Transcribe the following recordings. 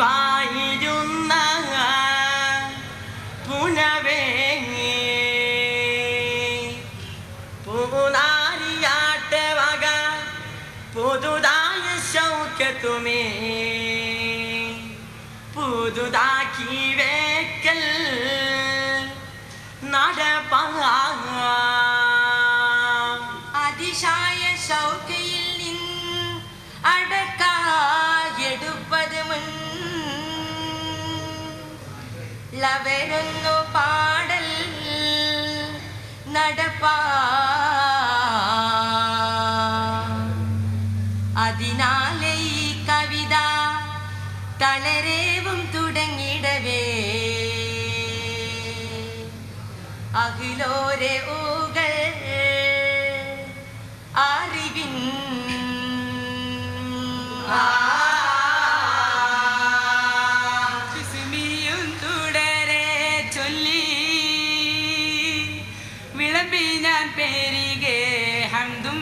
പുലിവായിരുന്ന പുനവേ പൂനാരിയാട്ടെ വക പുതുതായ ശൗക്കത്തുമേ പുതുതാക്കി വേക്കൽ നടപ്പാ അതിശായ ശൗക്കയിൽ അടക്കായെടുപ്പത് മുൻ ലവരൊന്നു പാടൽ നടപ്പാ അതിനാലെ ഈ കവിത തളരേവും തുടങ്ങിടവേ അഖിലോരെ ഊകൾ അറിവിൻ സിമിയും തുടരെ ചൊല്ലി വിളമ്പി ഞാൻ പേരികെ ഹംദും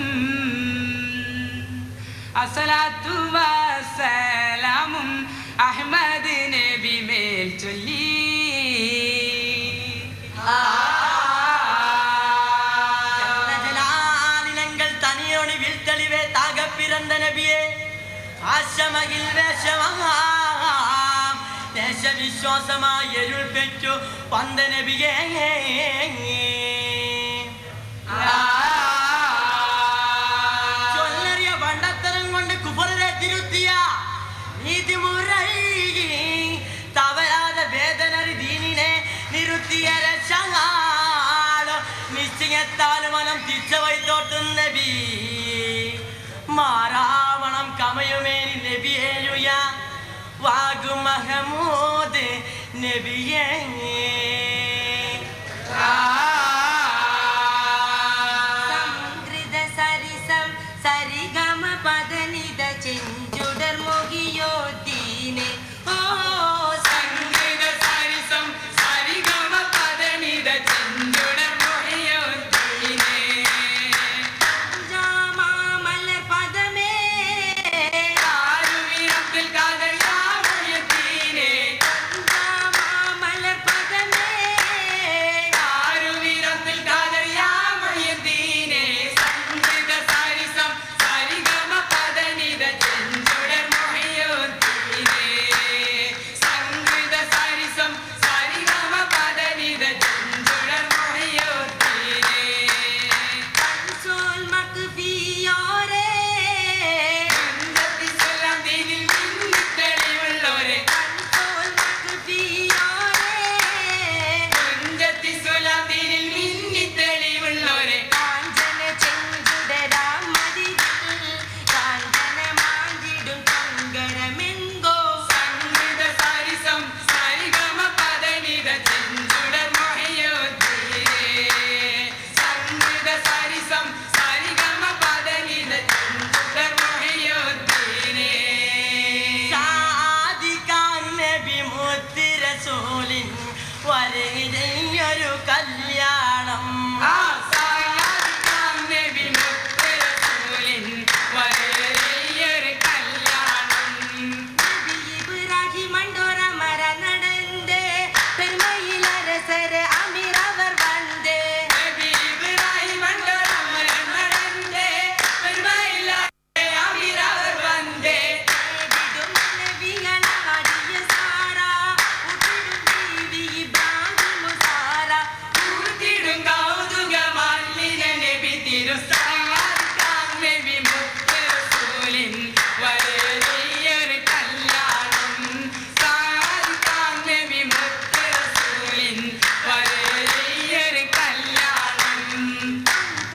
അസ്സലാത്തു വസ്സലാമും അഹ്മദ് നബി മേൽ ചൊല്ലി பிறந்த நபியே ஆசமகில் வேஷமாம் தேச விசுவாசமாய் எருள் பெற்று வந்த நபியே ചൊല്ലറിയ വണ്ടത്തരം കൊണ്ട് കുഫറിനെ തിരുത്തിയ നീതിമുറൈ തവരാതെ വേദനറി ദീനിനെ നിരുത്തിയ രക്ഷാളോ നിശ്ചയത്താൽ മനം തിരിച്ചവൈ തോട്ടും നബി മാറാവണം കമയുമേനി നബിയേയുയ വാഗു മഹമൂദ് നബിയേ സംകൃത സരിസം സരിഗമ പദനിത ചെഞ്ചുടർ മുകിയോ ദീനെ ഓ സംകൃത സരിസം സരിഗമ പദനിത ചെഞ്ചുടർ മുകിയോ ദീനെ some